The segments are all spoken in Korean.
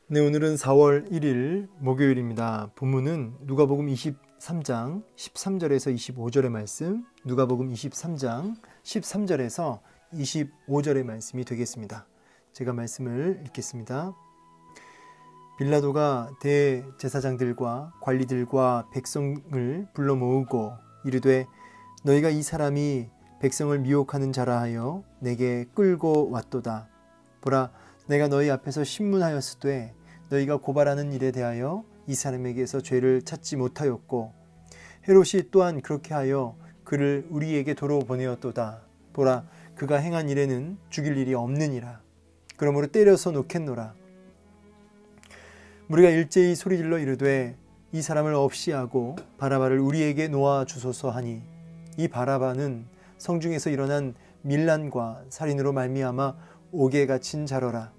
네, 오늘은 4월 1일 목요일입니다. 본문은 누가복음 23장 13절에서 25절의 말씀, 누가복음 23장 13절에서 25절의 말씀이 되겠습니다. 제가 말씀을 읽겠습니다. 빌라도가 대제사장들과 관리들과 백성을 불러 모으고 이르되 너희가 이 사람이 백성을 미혹하는 자라 하여 내게 끌고 왔도다. 보라, 내가 너희 앞에서 신문하였으되 너희가 고발하는 일에 대하여 이 사람에게서 죄를 찾지 못하였고 헤롯이 또한 그렇게 하여 그를 우리에게 도로 보내었도다. 보라, 그가 행한 일에는 죽일 일이 없느니라. 그러므로 때려서 놓겠노라. 우리가 일제히 소리질러 이르되 이 사람을 없이 하고 바라바를 우리에게 놓아 주소서 하니 이 바라바는 성중에서 일어난 밀란과 살인으로 말미암아 옥에 갇힌 자로라.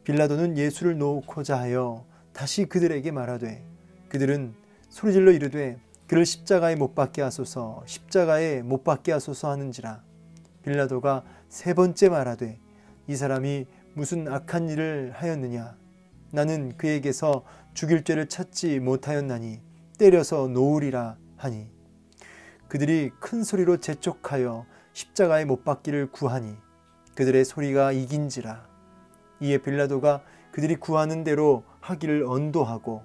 빌라도는 예수를 놓고자 하여 다시 그들에게 말하되 그들은 소리질러 이르되 그를 십자가에 못 박게 하소서, 십자가에 못 박게 하소서 하는지라. 빌라도가 세 번째 말하되 이 사람이 무슨 악한 일을 하였느냐? 나는 그에게서 죽일 죄를 찾지 못하였나니 때려서 놓으리라 하니 그들이 큰 소리로 재촉하여 십자가에 못 박기를 구하니 그들의 소리가 이긴지라. 이에 빌라도가 그들이 구하는 대로 하기를 언도하고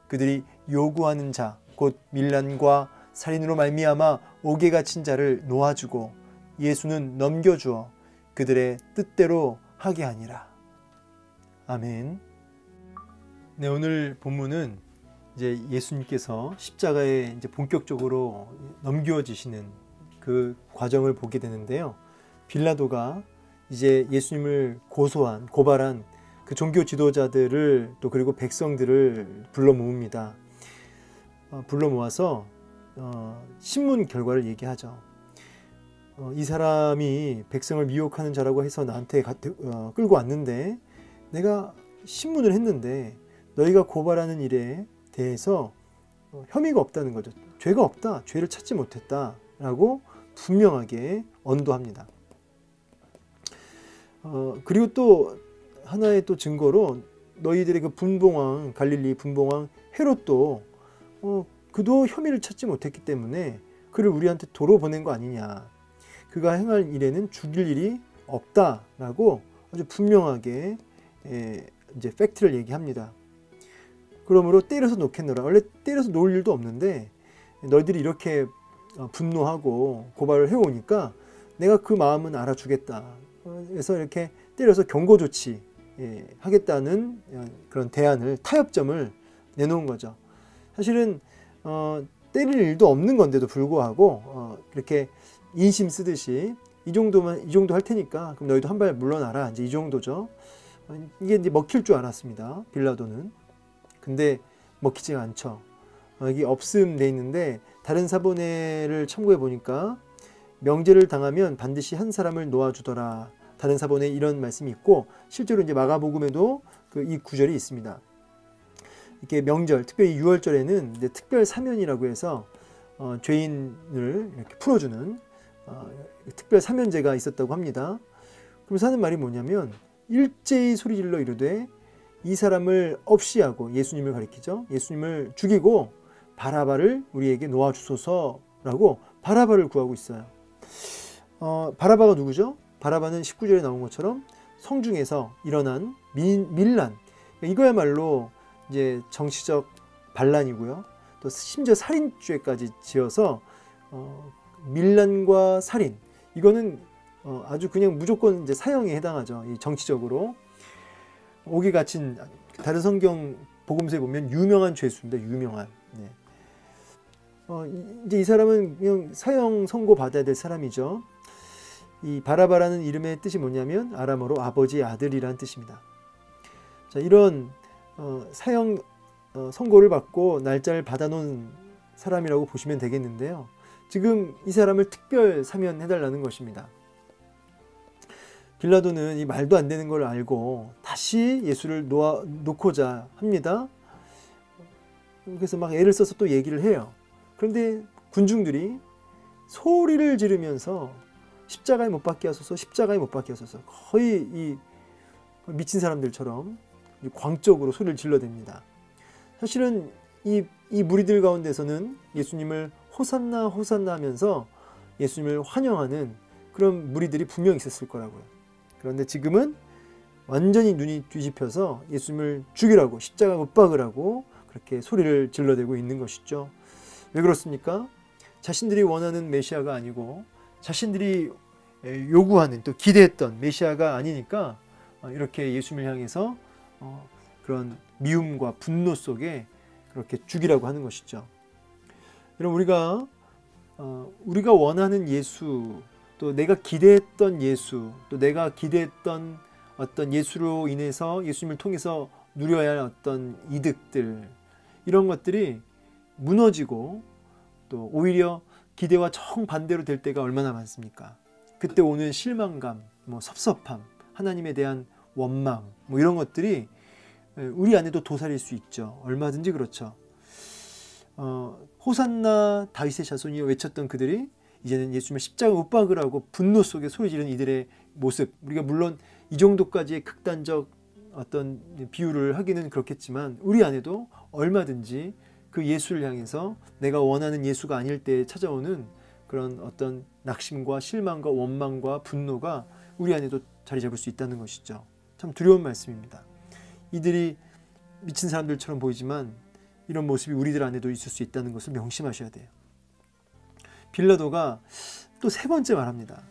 그들이 요구하는 자 곧 밀란과 살인으로 말미암아 옥에 갇힌 자를 놓아주고 예수는 넘겨주어 그들의 뜻대로 하게 하니라. 아멘. 네, 오늘 본문은 이제 예수님께서 십자가에 이제 본격적으로 넘겨지시는 그 과정을 보게 되는데요. 빌라도가 이제 예수님을 고발한 그 종교 지도자들을 또 그리고 백성들을 불러 모읍니다. 불러 모아서 신문 결과를 얘기하죠. 이 사람이 백성을 미혹하는 자라고 해서 나한테 끌고 왔는데 내가 신문을 했는데 너희가 고발하는 일에 대해서 혐의가 없다는 거죠. 죄가 없다, 죄를 찾지 못했다 라고 분명하게 언도합니다. 그리고 또 하나의 또 증거로 너희들의 그 분봉왕, 갈릴리 분봉왕 헤롯도 그도 혐의를 찾지 못했기 때문에 그를 우리한테 도로 보낸 거 아니냐. 그가 행할 일에는 죽일 일이 없다라고 아주 분명하게 이제 팩트를 얘기합니다. 그러므로 때려서 놓겠노라. 원래 때려서 놓을 일도 없는데 너희들이 이렇게 분노하고 고발을 해오니까 내가 그 마음은 알아주겠다. 그래서 이렇게 때려서 경고 조치 하겠다는 그런 대안을, 타협점을 내놓은 거죠. 사실은 때릴 일도 없는 건데도 불구하고 그렇게 인심 쓰듯이 이 정도 할 테니까 그럼 너희도 한 발 물러나라. 이제 이 정도죠. 이게 이제 먹힐 줄 알았습니다. 빌라도는. 근데 먹히지가 않죠. 여기 없음 돼 있는데 다른 사본에를 참고해 보니까 명제를 당하면 반드시 한 사람을 놓아주더라. 다른 사본에 이런 말씀이 있고 실제로 이제 마가복음에도 이 구절이 있습니다. 이렇게 명절, 특별히 6월절에는 이제 특별 사면이라고 해서 죄인을 이렇게 풀어주는 특별 사면제가 있었다고 합니다. 그러면서 하는 말이 뭐냐면 일제히 소리질러 이르되 이 사람을 없이 하고 예수님을 가리키죠. 예수님을 죽이고 바라바를 우리에게 놓아주소서라고 바라바를 구하고 있어요. 바라바가 누구죠? 바라바는 19절에 나온 것처럼 성중에서 일어난 밀란, 이거야말로 이제 정치적 반란이고요. 또 심지어 살인죄까지 지어서 밀란과 살인, 이거는 아주 그냥 무조건 이제 사형에 해당하죠. 이 정치적으로. 옥에 갇힌, 다른 성경 복음서에 보면 유명한 죄수입니다. 유명한. 네. 이제 이 사람은 그냥 사형 선고 받아야 될 사람이죠. 이 바라바라는 이름의 뜻이 뭐냐면 아람어로 아버지의 아들이라는 뜻입니다. 자, 이런 사형 선고를 받고 날짜를 받아놓은 사람이라고 보시면 되겠는데요. 지금 이 사람을 특별 사면해달라는 것입니다. 빌라도는 이 말도 안 되는 걸 알고 다시 예수를 놓고자 합니다. 그래서 막 애를 써서 또 얘기를 해요. 그런데 군중들이 소리를 지르면서 십자가에 못 박게 하소서, 십자가에 못 박게 하소서, 거의 이 미친 사람들처럼 광적으로 소리를 질러댑니다. 사실은 이 무리들 가운데서는 예수님을 호산나 호산나 하면서 예수님을 환영하는 그런 무리들이 분명히 있었을 거라고요. 그런데 지금은 완전히 눈이 뒤집혀서 예수님을 죽이라고, 십자가 못 박으라고 그렇게 소리를 질러대고 있는 것이죠. 왜 그렇습니까? 자신들이 원하는 메시아가 아니고 자신들이 요구하는, 또 기대했던 메시아가 아니니까 이렇게 예수님을 향해서 그런 미움과 분노 속에 그렇게 죽이라고 하는 것이죠. 여러분, 우리가 원하는 예수, 또 내가 기대했던 예수, 또 내가 기대했던 어떤 예수로 인해서 예수님을 통해서 누려야 할 어떤 이득들, 이런 것들이 무너지고 또 오히려 기대와 정반대로 될 때가 얼마나 많습니까? 그때 오는 실망감, 섭섭함, 하나님에 대한 원망, 이런 것들이 우리 안에도 도사릴 수 있죠. 얼마든지 그렇죠. 호산나 다윗의 자손이 외쳤던 그들이 이제는 예수님을 십자가 못 박으라고 분노 속에 소리 지르는 이들의 모습, 우리가 물론 이 정도까지의 극단적 어떤 비유를 하기는 그렇겠지만 우리 안에도 얼마든지 그 예수를 향해서 내가 원하는 예수가 아닐 때 찾아오는 그런 어떤 낙심과 실망과 원망과 분노가 우리 안에도 자리 잡을 수 있다는 것이죠. 참 두려운 말씀입니다. 이들이 미친 사람들처럼 보이지만 이런 모습이 우리들 안에도 있을 수 있다는 것을 명심하셔야 돼요. 빌라도가 또 세 번째 말합니다.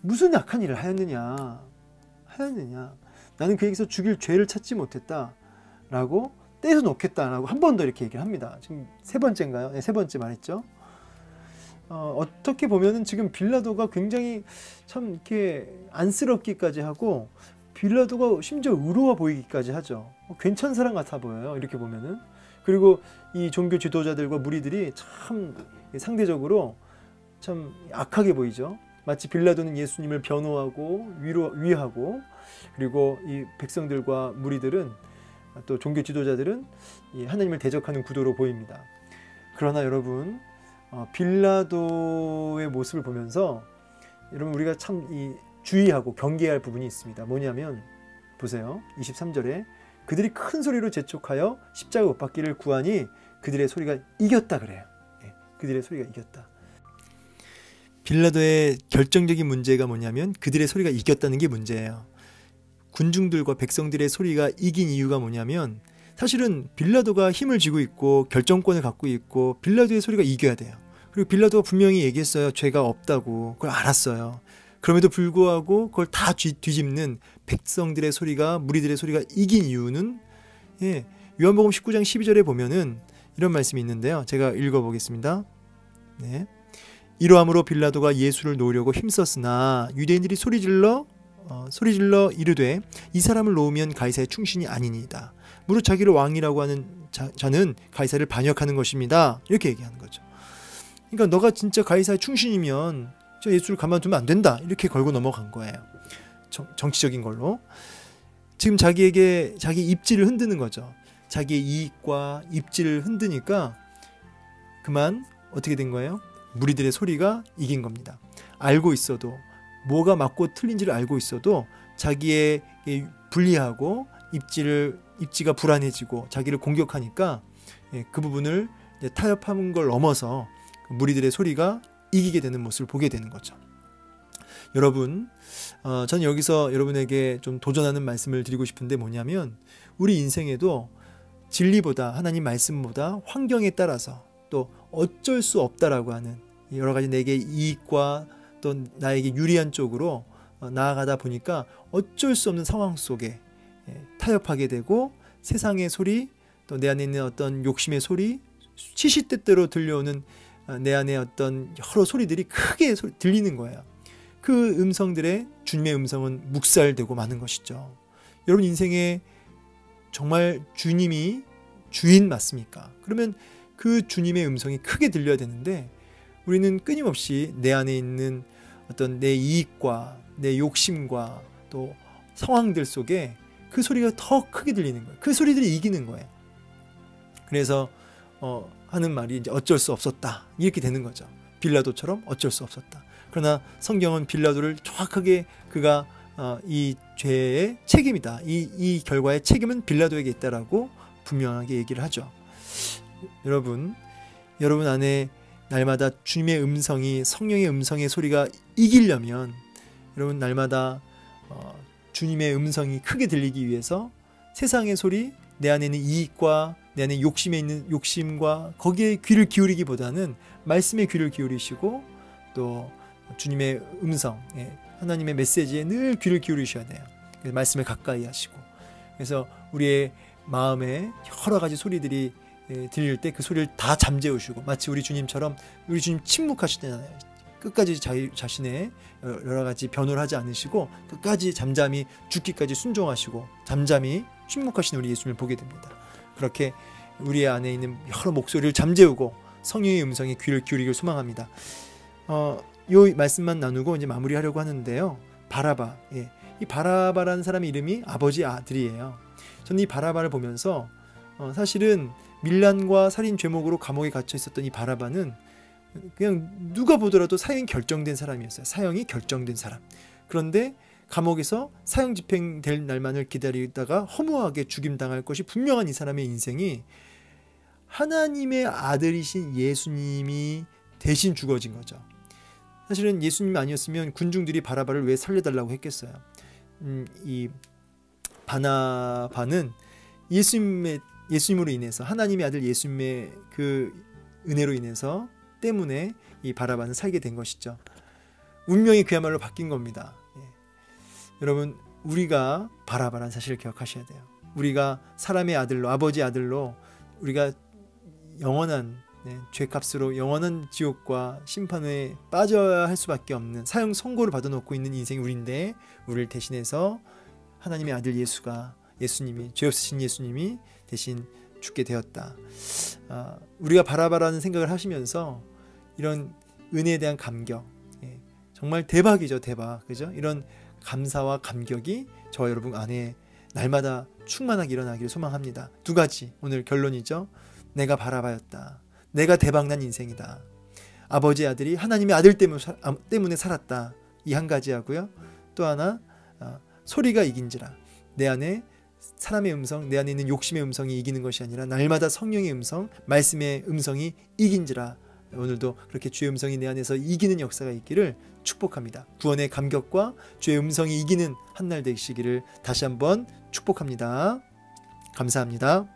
무슨 악한 일을 하였느냐. 나는 그에게서 죽일 죄를 찾지 못했다 라고 떼서 놓겠다라고 한 번 더 이렇게 얘기를 합니다. 지금 세 번째인가요? 네, 세 번째 말했죠. 어떻게 보면은 지금 빌라도가 굉장히 참 이렇게 안쓰럽기까지 하고 빌라도가 심지어 의로워 보이기까지 하죠. 괜찮은 사람 같아 보여요. 이렇게 보면은. 그리고 이 종교 지도자들과 무리들이 참 상대적으로 참 악하게 보이죠. 마치 빌라도는 예수님을 변호하고 위하고, 그리고 이 백성들과 무리들은, 또 종교 지도자들은 하나님을 대적하는 구도로 보입니다. 그러나 여러분, 빌라도의 모습을 보면서 여러분 우리가 참 주의하고 경계해야 할 부분이 있습니다. 뭐냐면 보세요. 23절에 그들이 큰 소리로 재촉하여 십자가 못 박기를 구하니 그들의 소리가 이겼다 그래요. 그들의 소리가 이겼다. 빌라도의 결정적인 문제가 뭐냐면 그들의 소리가 이겼다는 게 문제예요. 군중들과 백성들의 소리가 이긴 이유가 뭐냐면 사실은 빌라도가 힘을 쥐고 있고 결정권을 갖고 있고 빌라도의 소리가 이겨야 돼요. 그리고 빌라도가 분명히 얘기했어요. 죄가 없다고. 그걸 알았어요. 그럼에도 불구하고 그걸 다 뒤집는 백성들의 소리가, 무리들의 소리가 이긴 이유는 요한복음 19장 12절에 보면은 이런 말씀이 있는데요. 제가 읽어보겠습니다. 네. 이러함으로 빌라도가 예수를 놓으려고 힘썼으나 유대인들이 소리질러 이르되 이 사람을 놓으면 가이사의 충신이 아니니이다. 무릇 자기를 왕이라고 하는 자는 가이사를 반역하는 것입니다. 이렇게 얘기하는 거죠. 그러니까 너가 진짜 가이사의 충신이면 저 예수를 가만두면 안 된다. 이렇게 걸고 넘어간 거예요. 정치적인 걸로. 지금 자기 입지를 흔드는 거죠. 자기의 이익과 입지를 흔드니까 그만 어떻게 된 거예요? 무리들의 소리가 이긴 겁니다. 알고 있어도, 뭐가 맞고 틀린지를 알고 있어도 자기의 불리하고 입지가 불안해지고 자기를 공격하니까 그 부분을 타협하는 걸 넘어서 무리들의 소리가 이기게 되는 모습을 보게 되는 거죠. 여러분, 저는 여기서 여러분에게 좀 도전하는 말씀을 드리고 싶은데 뭐냐면 우리 인생에도 진리보다, 하나님 말씀보다 환경에 따라서 또 어쩔 수 없다라고 하는 여러 가지 내게 이익과 또 나에게 유리한 쪽으로 나아가다 보니까 어쩔 수 없는 상황 속에 타협하게 되고 세상의 소리, 또 내 안에 있는 어떤 욕심의 소리, 시시때때로 들려오는 내 안에 어떤 여러 소리들이 크게 들리는 거예요. 그 음성들의 주님의 음성은 묵살되고 마는 것이죠. 여러분 인생에 정말 주님이 주인 맞습니까? 그러면 그 주님의 음성이 크게 들려야 되는데 우리는 끊임없이 내 안에 있는 어떤 내 이익과 내 욕심과 또 상황들 속에 그 소리가 더 크게 들리는 거예요. 그 소리들이 이기는 거예요. 그래서 하는 말이 이제 어쩔 수 없었다 이렇게 되는 거죠. 빌라도처럼 어쩔 수 없었다. 그러나 성경은 빌라도를 정확하게 그가 이 죄의 책임이다. 이 결과의 책임은 빌라도에게 있다라고 분명하게 얘기를 하죠. 여러분 안에 날마다 주님의 음성이, 성령의 음성의 소리가 이기려면 여러분 날마다 주님의 음성이 크게 들리기 위해서 세상의 소리, 내 안에 있는 이익과 내 안에 욕심에 있는 욕심과 거기에 귀를 기울이기보다는 말씀에 귀를 기울이시고 또 주님의 음성, 하나님의 메시지에 늘 귀를 기울이셔야 돼요. 말씀을 가까이 하시고, 그래서 우리의 마음에 여러 가지 소리들이 들릴 때 그 소리를 다 잠재우시고, 마치 우리 주님처럼, 우리 주님 침묵하시잖아요. 끝까지 자신의 여러 가지 변호를 하지 않으시고 끝까지 잠잠히 죽기까지 순종하시고 잠잠히 침묵하신 우리 예수님을 보게 됩니다. 그렇게 우리 안에 있는 여러 목소리를 잠재우고 성령의 음성에 귀를 기울이길 소망합니다. 이 말씀만 나누고 이제 마무리하려고 하는데요. 바라바, 이 바라바라는 사람의 이름이 아버지 아들이에요. 저는 이 바라바를 보면서 사실은 밀란과 살인 죄목으로 감옥에 갇혀 있었던 이 바라바는 그냥 누가 보더라도 사형이 결정된 사람이었어요. 사형이 결정된 사람. 그런데 감옥에서 사형 집행될 날만을 기다리다가 허무하게 죽임당할 것이 분명한 이 사람의 인생이 하나님의 아들이신 예수님이 대신 죽어진 거죠. 사실은 예수님이 아니었으면 군중들이 바라바를 왜 살려달라고 했겠어요. 이 바나바는 예수님으로 인해서, 하나님의 아들 예수님의 그 은혜로 인해서 때문에 이 바라바는 살게 된 것이죠. 운명이 그야말로 바뀐 겁니다. 여러분, 우리가 바라바라는 사실을 기억하셔야 돼요. 우리가 사람의 아들로, 아버지 아들로 우리가 영원한 죄값으로 영원한 지옥과 심판에 빠져야 할 수밖에 없는 사형 선고를 받아놓고 있는 인생이 우리인데, 우리를 대신해서 하나님의 아들 예수님이, 죄 없으신 예수님이 대신 죽게 되었다. 우리가 바라바라는 생각을 하시면서 이런 은혜에 대한 감격, 정말 대박이죠, 대박. 그죠? 이런 감사와 감격이 저와 여러분 안에 날마다 충만하게 일어나기를 소망합니다. 두 가지, 오늘 결론이죠. 내가 바라바였다. 내가 대박난 인생이다. 아버지 아들이 하나님의 아들 때문에 살았다. 이 한 가지 하고요. 또 하나, 소리가 이긴지라. 내 안에 사람의 음성, 내 안에 있는 욕심의 음성이 이기는 것이 아니라 날마다 성령의 음성, 말씀의 음성이 이긴지라. 오늘도 그렇게 주의 음성이 내 안에서 이기는 역사가 있기를 축복합니다. 구원의 감격과 주의 음성이 이기는 한 날 되시기를 다시 한번 축복합니다. 감사합니다.